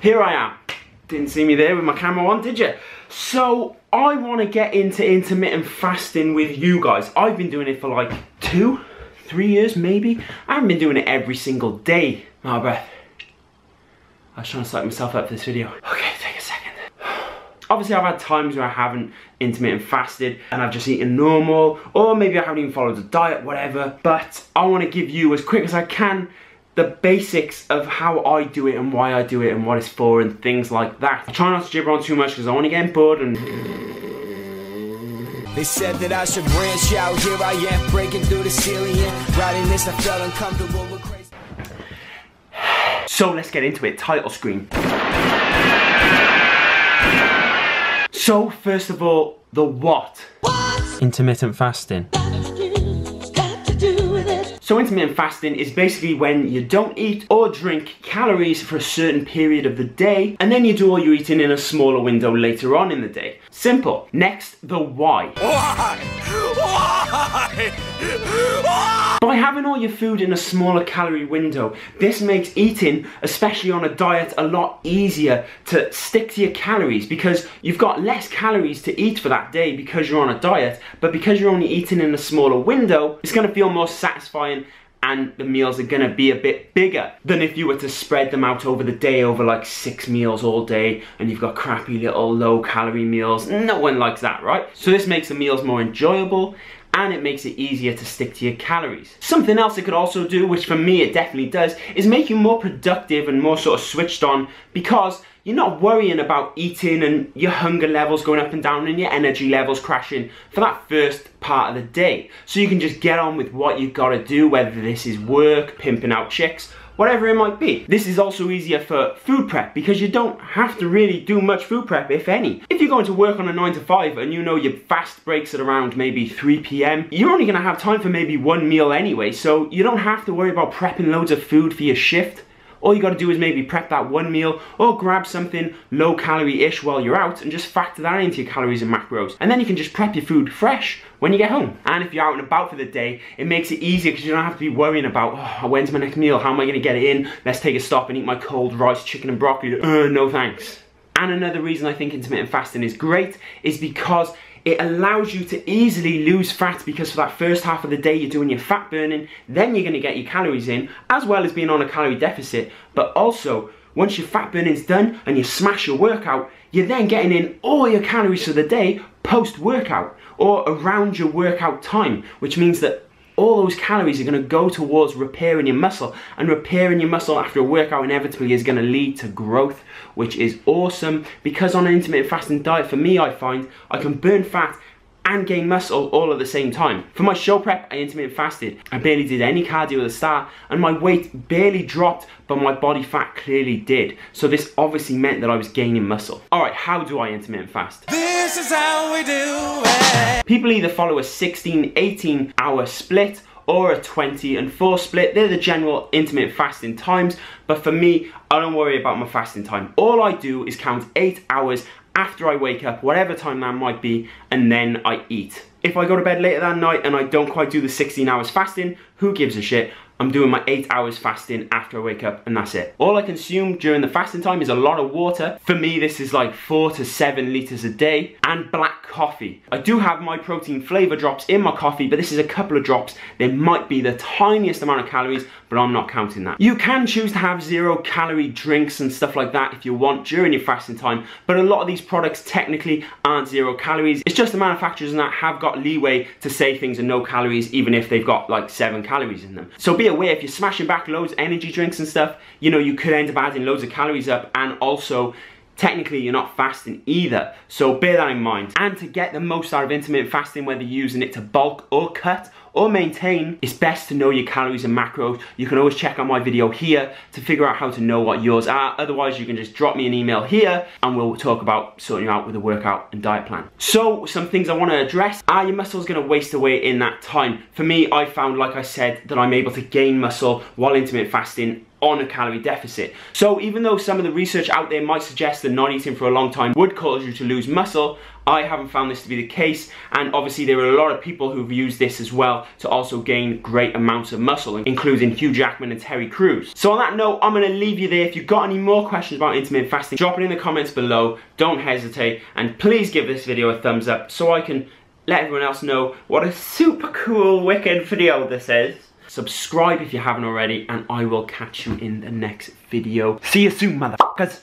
here I am. Didn't see me there with my camera on, did you? So, I want to get into intermittent fasting with you guys. I've been doing it for like 2-3 years maybe. I haven't been doing it every single day. My breath. I was trying to psych myself up for this video. Okay, take a second. Obviously, I've had times where I haven't intermittent fasted and I've just eaten normal, or maybe I haven't even followed a diet, whatever. But I want to give you, as quick as I can, the basics of how I do it and why I do it and what it's for and things like that. I try not to gibber on too much because I want to get bored and... They said that I should branch out, here I am breaking through the ceiling. Writing this, I felt uncomfortable with crazy. So let's get into it, title screen. So first of all, the what? Intermittent fasting. So intermittent fasting is basically when you don't eat or drink calories for a certain period of the day, and then you do all your eating in a smaller window later on in the day. Simple. Next, the why. Why? By having all your food in a smaller calorie window, this makes eating, especially on a diet, a lot easier to stick to your calories because you've got less calories to eat for that day because you're on a diet, but because you're only eating in a smaller window, it's going to feel more satisfying and the meals are going to be a bit bigger than if you were to spread them out over the day over like 6 meals all day and you've got crappy little low calorie meals. No one likes that, right? So this makes the meals more enjoyable and it makes it easier to stick to your calories. Something else it could also do, which for me it definitely does, is make you more productive and more sort of switched on because you're not worrying about eating and your hunger levels going up and down and your energy levels crashing for that first part of the day. So you can just get on with what you've got to do, whether this is work, pimping out chicks, whatever it might be. This is also easier for food prep because you don't have to really do much food prep, if any. If you're going to work on a 9 to 5 and you know your fast breaks at around maybe 3 p.m, you're only going to have time for maybe 1 meal anyway, so you don't have to worry about prepping loads of food for your shift. All you got to do is maybe prep that 1 meal or grab something low calorie-ish while you're out and just factor that into your calories and macros. And then you can just prep your food fresh when you get home. And if you're out and about for the day, it makes it easier because you don't have to be worrying about, oh, when's my next meal? How am I going to get it in? Let's take a stop and eat my cold rice, chicken and broccoli. No thanks. And another reason I think intermittent fasting is great is because it allows you to easily lose fat because for that first half of the day you're doing your fat burning, then you're going to get your calories in, as well as being on a calorie deficit. But also, once your fat burning's done and you smash your workout, you're then getting in all your calories for the day post-workout or around your workout time, which means that all those calories are going to go towards repairing your muscle, and repairing your muscle after a workout inevitably is going to lead to growth, which is awesome because on an intermittent fasting diet, for me, I find I can burn fat and gain muscle all at the same time. For my show prep, I intermittent fasted. I barely did any cardio at the start and my weight barely dropped, but my body fat clearly did. So this obviously meant that I was gaining muscle. All right, how do I intermittent fast? This is how we do it. People either follow a 16-18 hour split or a 20 and 4 split. They're the general intermittent fasting times, but for me, I don't worry about my fasting time. All I do is count 8 hours after I wake up, whatever time that might be, and then I eat. If I go to bed later that night and I don't quite do the 16 hours fasting, who gives a shit? I'm doing my 8 hours fasting after I wake up and that's it. All I consume during the fasting time is a lot of water. For me, this is like 4 to 7 litres a day, and black coffee. I do have my protein flavor drops in my coffee, but this is a couple of drops. There might be the tiniest amount of calories, but I'm not counting that. You can choose to have 0-calorie drinks and stuff like that if you want during your fasting time, but a lot of these products technically aren't 0 calories. It's just the manufacturers and that have got leeway to say things are no calories even if they've got like 7 calories in them. So be aware, if you're smashing back loads of energy drinks and stuff, you know, you could end up adding loads of calories up, and also technically you're not fasting either, so bear that in mind. And to get the most out of intermittent fasting, whether you're using it to bulk or cut or maintain, it's best to know your calories and macros. You can always check out my video here to figure out how to know what yours are. Otherwise, you can just drop me an email here and we'll talk about sorting you out with a workout and diet plan. So some things I want to address. Are your muscles going to waste away in that time? For me, I found, like I said, that I'm able to gain muscle while intermittent fasting on a calorie deficit. So even though some of the research out there might suggest that not eating for a long time would cause you to lose muscle, I haven't found this to be the case, and obviously there are a lot of people who've used this as well to also gain great amounts of muscle, including Hugh Jackman and Terry Crews. So on that note, I'm going to leave you there. If you've got any more questions about intermittent fasting, drop it in the comments below. Don't hesitate, and please give this video a thumbs up so I can let everyone else know what a super cool, wicked video this is. Subscribe if you haven't already, and I will catch you in the next video. See you soon, motherfuckers.